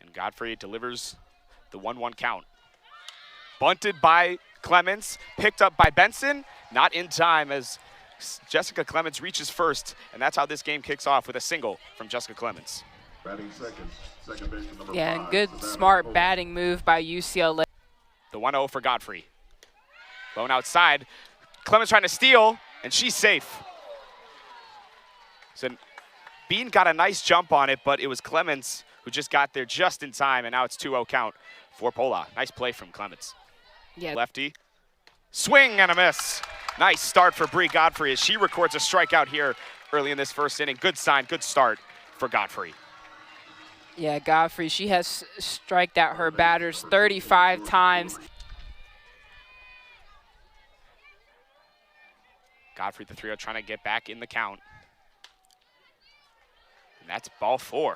And Godfrey delivers the 1-1 count. Bunted by Clements, picked up by Benson, not in time as Jessica Clements reaches first, and that's how this game kicks off with a single from Jessica Clements. Batting second baseman number Yeah, 5, and good, Savannah smart Post. batting move by UCLA. The 1-0 for Godfrey. Blown outside. Clements trying to steal, and she's safe. So Bean got a nice jump on it, but it was Clements who just got there just in time, and now it's 2-0 count for Pola. Nice play from Clements. Yeah. Lefty. Swing and a miss. Nice start for Bree Godfrey as she records a strikeout here early in this first inning. Good sign, good start for Godfrey. Yeah, Godfrey, she has striked out her batters 35 times. Godfrey, the 3-0, trying to get back in the count. And that's ball 4.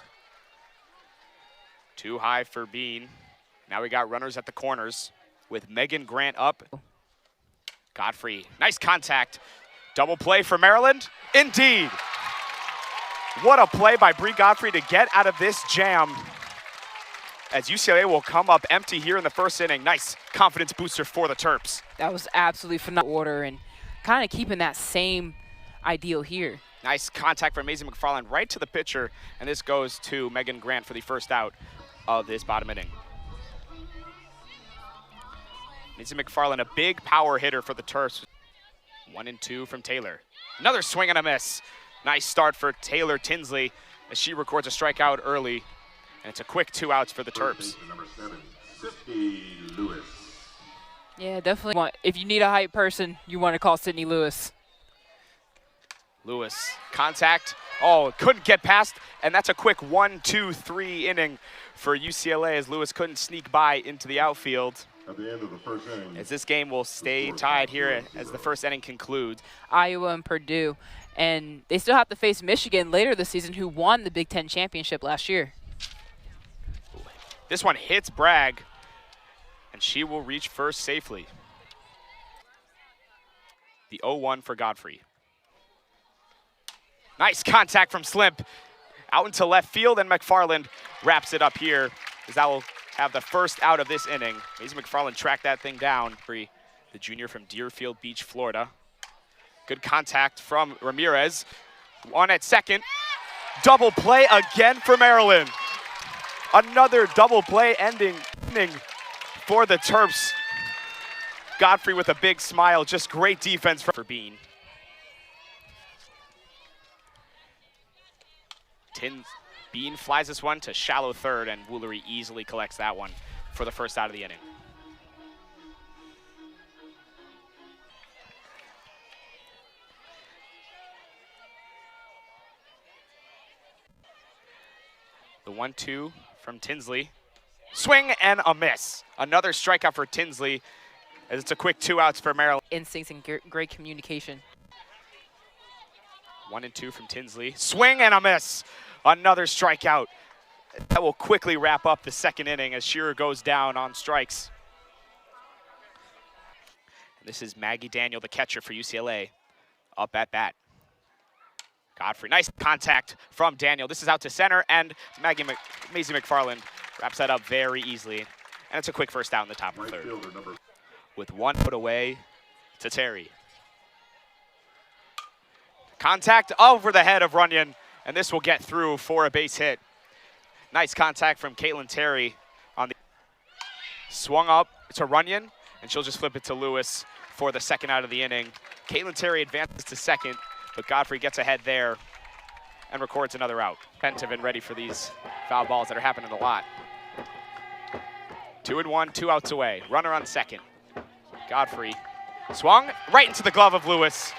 Too high for Bean. Now we got runners at the corners with Megan Grant up. Godfrey, nice contact. Double play for Maryland. Indeed. What a play by Bree Godfrey to get out of this jam as UCLA will come up empty here in the first inning. Nice confidence booster for the Terps. That was absolutely phenomenal order and kind of keeping that same ideal here. Nice contact from Maisie McFarland right to the pitcher, and this goes to Megan Grant for the first out of this bottom inning. Maisie McFarland, a big power hitter for the Terps. 1-2 from Taylor. Another swing and a miss. Nice start for Taylor Tinsley as she records a strikeout early, and it's a quick 2 outs for the Terps. Number 7, Sydney Lewis. Yeah, definitely. If you need a hype person, you want to call Sydney Lewis. Lewis, contact. Oh, couldn't get past, and that's a quick 1-2-3 inning for UCLA as Lewis couldn't sneak by into the outfield. At the end of the first inning, As this game will stay tied here as the first inning concludes. Iowa and Purdue. And they still have to face Michigan later this season, who won the Big Ten championship last year. This one hits Bragg, and she will reach first safely. The 0-1 for Godfrey. Nice contact from Slimp. Out into left field, and McFarland wraps it up here as that will have the first out of this inning. Maisie McFarland tracked that thing down. The junior from Deerfield Beach, Florida. Good contact from Ramirez. On at second. Double play again for Maryland. Another double play ending for the Terps. Godfrey with a big smile. Just great defense for Bean. Bean flies this one to shallow third, and Woolery easily collects that one for the first out of the inning. The 1-2 from Tinsley. Swing and a miss. Another strikeout for Tinsley as it's a quick 2 outs for Maryland. Instincts and great communication. 1-2 from Tinsley. Swing and a miss. Another strikeout. That will quickly wrap up the second inning as Shearer goes down on strikes. And this is Maggie Daniel, the catcher for UCLA, up at bat. Godfrey, nice contact from Daniel. This is out to center, and Maisie McFarland wraps that up very easily. And it's a quick first out in the top of the third. With 1 foot away to Terry. Contact over the head of Runyon, and this will get through for a base hit. Nice contact from Caitlin Terry on the swung up to Runyon, and she'll just flip it to Lewis for the second out of the inning. Caitlin Terry advances to second, but Godfrey gets ahead there and records another out. Attentive and ready for these foul balls that are happening a lot. 2-1, 2 outs away. Runner on second. Godfrey swung right into the glove of Lewis.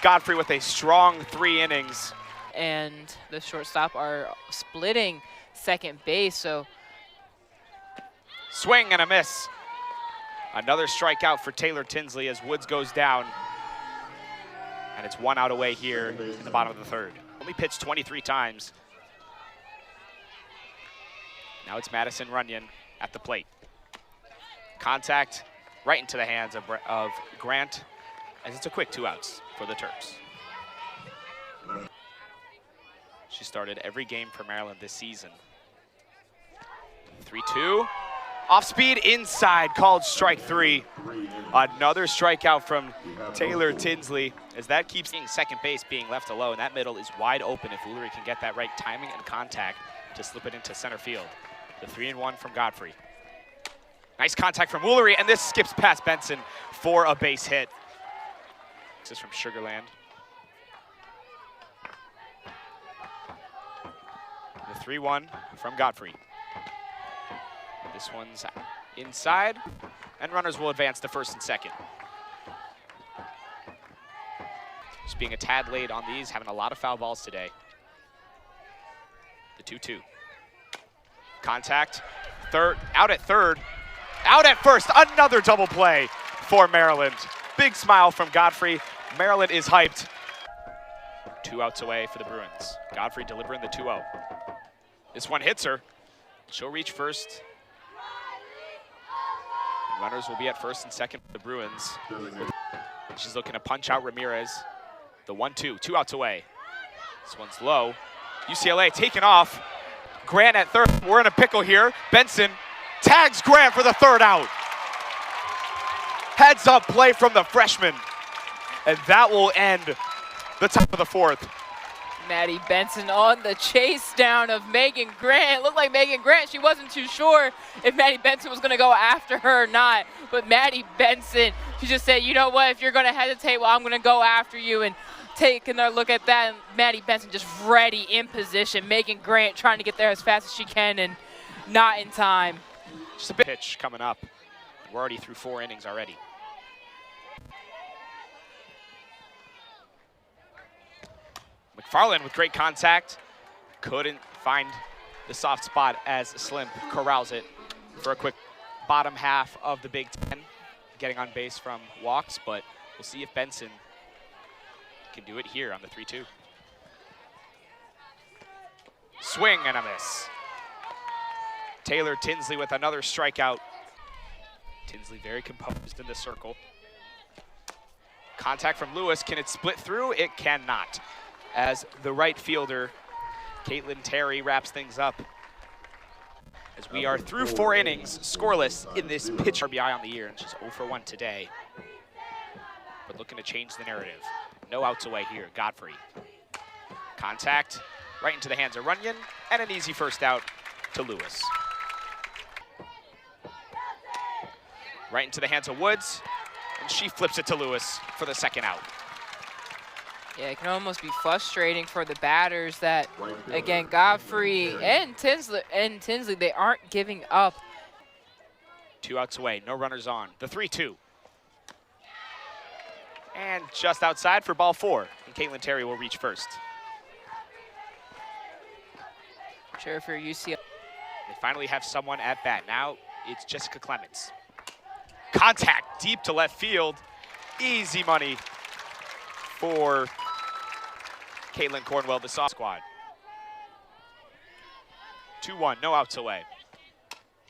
Godfrey with a strong 3 innings. And the shortstop are splitting second base, so. Swing and a miss. Another strikeout for Taylor Tinsley as Woods goes down. And it's 1 out away here in the bottom of the third. Only pitched 23 times. Now it's Madison Runyon at the plate. Contact right into the hands of Grant as it's a quick 2 outs for the Terps. She started every game for Maryland this season. 3-2. Off speed inside, called strike 3. Another strikeout from Taylor Tinsley, as that keeps seeing second base being left alone. That middle is wide open if Woolery can get that right timing and contact to slip it into center field. The 3-1 from Godfrey. Nice contact from Woolery, and this skips past Benson for a base hit. This is from Sugarland. The 3-1 from Godfrey. This one's inside, and runners will advance to first and second. Just being a tad late on these, having a lot of foul balls today. The 2-2. Contact, third, out at third, out at first, another double play for Maryland. Big smile from Godfrey. Maryland is hyped. 2 outs away for the Bruins. Godfrey delivering the 2-0. This one hits her. She'll reach first. Runners will be at first and second for the Bruins. She's looking to punch out Ramirez. The 1-2, 2 outs away. This one's low. UCLA taking off. Grant at third. We're in a pickle here. Benson tags Grant for the 3rd out. Heads up play from the freshman. And that will end the top of the 4th. Maddie Benson on the chase down of Megan Grant. It looked like Megan Grant, she wasn't too sure if Maddie Benson was going to go after her or not. But Maddie Benson, she just said, you know what, if you're going to hesitate, well, I'm going to go after you. And take another look at that. And Maddie Benson just ready in position. Megan Grant trying to get there as fast as she can and not in time. Just a bit pitch coming up. We're already through 4 innings already. McFarland with great contact. Couldn't find the soft spot as Slim corrals it for a quick bottom half of the Big Ten. Getting on base from walks, but we'll see if Benson can do it here on the 3-2. Swing and a miss. Taylor Tinsley with another strikeout. Tinsley very composed in the circle. Contact from Lewis. Can it split through? It cannot. As the right fielder, Caitlin Terry, wraps things up. As we are through 4 innings, scoreless in this pitch RBI on the year, and she's 0 for 1 today. But looking to change the narrative. No outs away here, Godfrey. Contact, right into the hands of Runyon, and an easy 1st out to Lewis. Right into the hands of Woods, and she flips it to Lewis for the 2nd out. Yeah, it can almost be frustrating for the batters that, again, Godfrey and Tinsley, they aren't giving up. 2 outs away, no runners on. The 3-2. And just outside for ball 4. And Caitlin Terry will reach first. Sure, if you're UCLA. They finally have someone at bat. Now it's Jessica Clements. Contact deep to left field. Easy money for Caitlin Cornwell, the soft squad. 2-1, no outs away.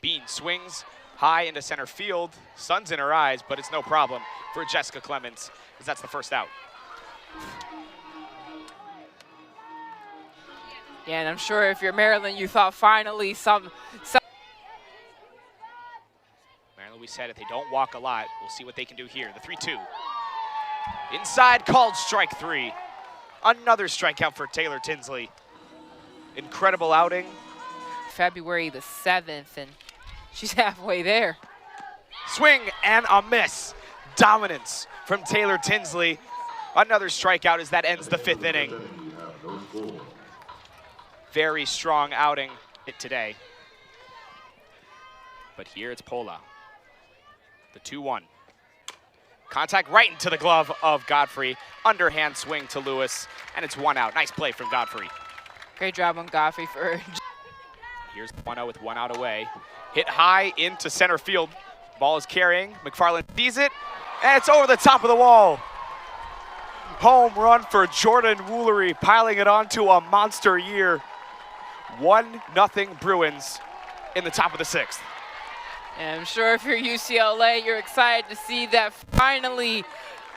Bean swings high into center field. Sun's in her eyes, but it's no problem for Jessica Clements, as that's the 1st out. Yeah, and I'm sure if you're Maryland, you thought finally some Maryland, we said if they don't walk a lot, we'll see what they can do here. The 3-2. Inside, called strike 3. Another strikeout for Taylor Tinsley. Incredible outing. February the 7th, and she's halfway there. Swing and a miss. Dominance from Taylor Tinsley. Another strikeout as that ends the 5th inning. Very strong outing today. But here it's Pola. The 2-1. Contact right into the glove of Godfrey. Underhand swing to Lewis, and it's 1 out. Nice play from Godfrey. Great job on Godfrey for. Here's the 1-0 with 1 out away. Hit high into center field. Ball is carrying. McFarland sees it, and it's over the top of the wall. Home run for Jordan Woolery, piling it onto a monster year. 1-0 Bruins in the top of the 6th. And I'm sure if you're UCLA, you're excited to see that finally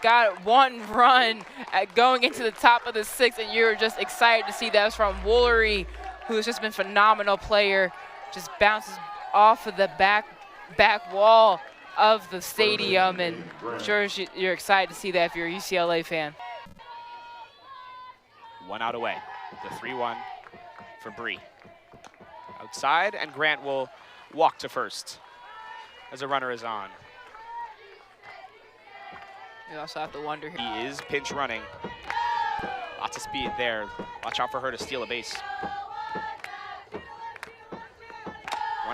got 1 run at going into the top of the 6th, and you're just excited to see that from Woolery, who's just been a phenomenal player, just bounces off of the back wall of the stadium, and I'm sure you're excited to see that if you're a UCLA fan. 1 out away. The 3-1 for Bree. Outside, and Grant will walk to first as a runner is on. You also have to wonder here. He is pinch running. Lots of speed there. Watch out for her to steal a base. 1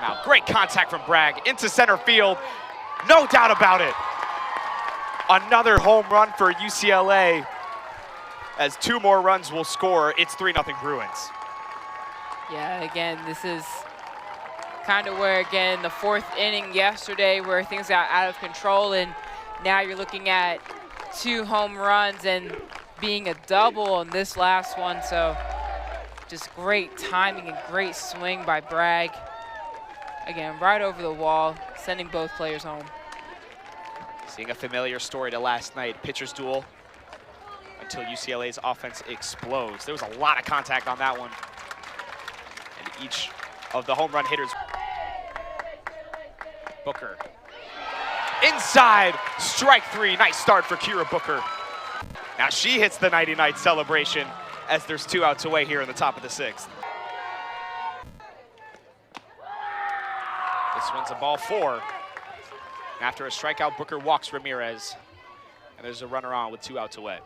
out. Great contact from Bragg into center field. No doubt about it. Another home run for UCLA. As 2 more runs will score, it's 3-0 Bruins. Yeah, again, this is kind of where, again, the 4th inning yesterday where things got out of control, and now you're looking at 2 home runs and being a double on this last one. So just great timing and great swing by Bragg. Again, right over the wall, sending both players home. Seeing a familiar story to last night, pitcher's duel until UCLA's offense explodes. There was a lot of contact on that one. And each of the home run hitters. Booker. Inside, strike 3. Nice start for Kira Booker. Now she hits the nighty-night celebration as there's 2 outs away here in the top of the 6th. This one's a ball 4. After a strikeout, Booker walks Ramirez. And there's a runner on with 2 outs away.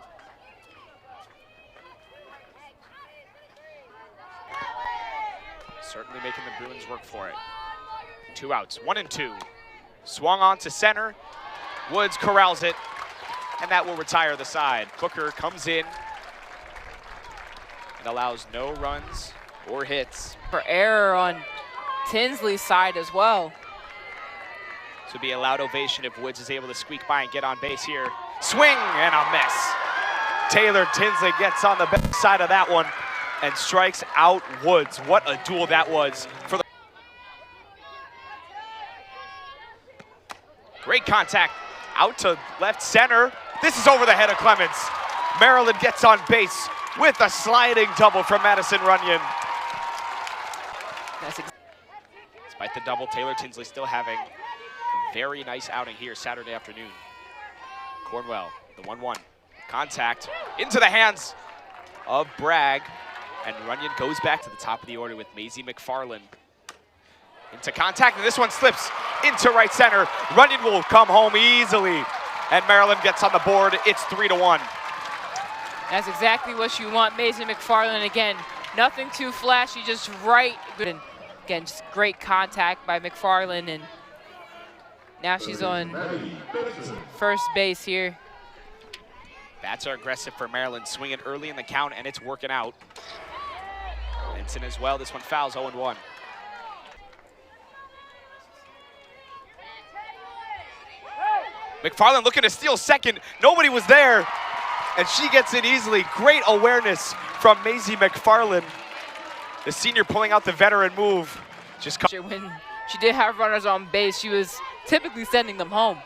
Certainly making the Bruins work for it. 2 outs, 1 and 2. Swung on to center. Woods corrals it, and that will retire the side. Booker comes in and allows no runs or hits. For error on Tinsley's side as well. This would be a loud ovation if Woods is able to squeak by and get on base here. Swing and a miss. Taylor Tinsley gets on the back side of that one and strikes out Woods. What a duel that was for the great contact out to left center. This is over the head of Clements. Maryland gets on base with a sliding double from Madison Runyon. Despite the double, Taylor Tinsley still having a very nice outing here Saturday afternoon. Cornwell, the 1-1. Contact into the hands of Bragg. And Runyon goes back to the top of the order with Maisie McFarland. Into contact, and this one slips into right center. Runyon will come home easily, and Maryland gets on the board. It's 3-1. That's exactly what you want, Maisie McFarland. Again, nothing too flashy, just right. And again, just great contact by McFarland, and now she's on first base here. Bats are aggressive for Maryland, swinging early in the count, and it's working out. Benson as well. This one fouls, 0-1. McFarland looking to steal second. Nobody was there, and she gets it easily. Great awareness from Maisie McFarland. The senior pulling out the veteran move. When she did have runners on base, she was typically sending them home.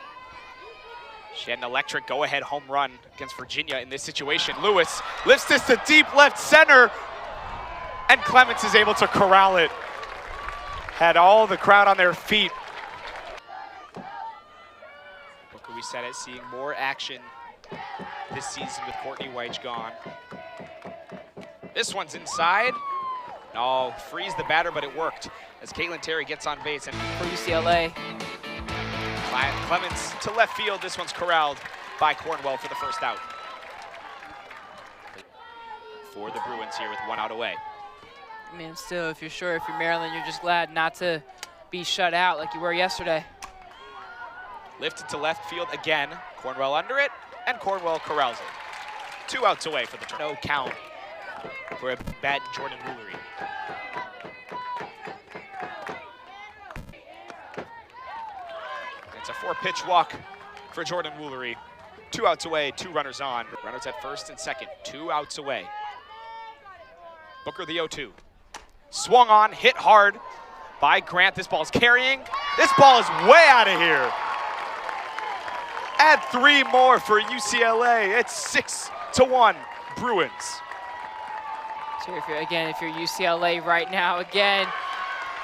She had an electric go-ahead home run against Virginia in this situation. Lewis lifts this to deep left center, and Clements is able to corral it. Had all the crowd on their feet. Booker, we said it, seeing more action this season with Courtney Weich gone. This one's inside. No, frees the batter, but it worked as Caitlin Terry gets on base. And for UCLA. Clements to left field. This one's corralled by Cornwell for the first out. For the Bruins here with 1 out away. I mean, still, if you're Maryland, you're just glad not to be shut out like you were yesterday. Lifted to left field again. Cornwell under it, and Cornwell corrals it. 2 outs away for the turn. No count for a bat Jordan Woolery. It's a 4-pitch walk for Jordan Woolery. 2 outs away, 2 runners on. Runners at first and second, 2 outs away. Booker the 0-2. Swung on, hit hard by Grant. This ball's carrying. This ball is way out of here. Add 3 more for UCLA. It's 6-1 Bruins. So if you're UCLA right now, again,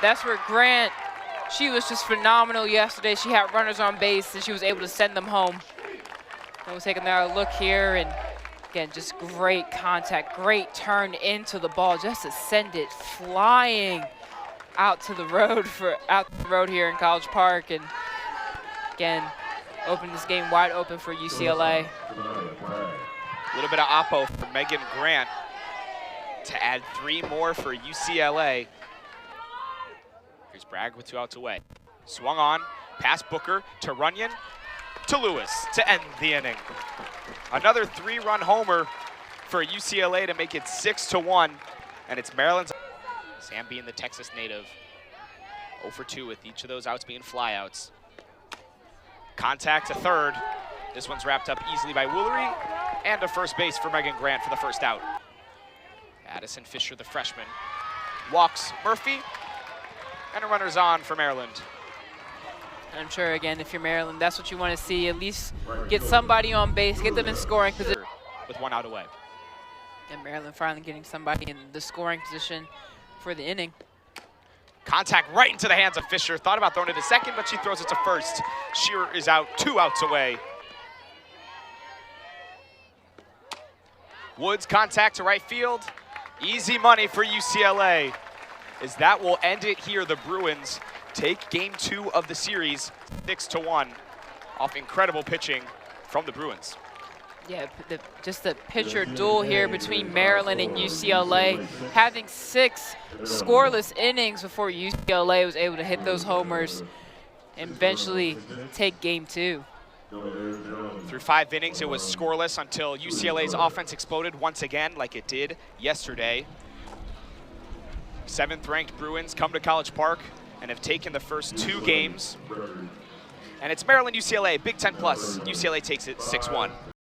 that's where Grant She was just phenomenal yesterday. She had runners on base, and she was able to send them home. And we're taking a look here, and again, just great contact, great turn into the ball, just to send it flying out to the road here in College Park, and again, open this game wide open for UCLA. A little bit of oppo for Megan Grant to add 3 more for UCLA. Here's Bragg with 2 outs away. Swung on, past Booker to Runyon to Lewis to end the inning. Another 3-run homer for UCLA to make it 6-1, and it's Maryland's. Sam being the Texas native, 0 for 2 with each of those outs being flyouts. Contact to third. This one's wrapped up easily by Woolery, and a first base for Megan Grant for the first out. Addison Fisher, the freshman, walks Murphy, and a runner's on for Maryland. And I'm sure, again, if you're Maryland, that's what you want to see. At least get somebody on base, get them in scoring position. With 1 out away. And Maryland finally getting somebody in the scoring position for the inning. Contact right into the hands of Fisher. Thought about throwing it to second, but she throws it to first. Shearer is out, 2 outs away. Woods contact to right field. Easy money for UCLA, as that will end it here. The Bruins take game 2 of the series, 6-1, off incredible pitching from the Bruins. Yeah, just the pitcher duel here between Maryland and UCLA, having 6 scoreless innings before UCLA was able to hit those homers and eventually take game 2. Through 5 innings, it was scoreless until UCLA's offense exploded once again, like it did yesterday. 7th-ranked Bruins come to College Park and have taken the first 2 games. And it's Maryland-UCLA, Big Ten Plus. UCLA takes it 6-1.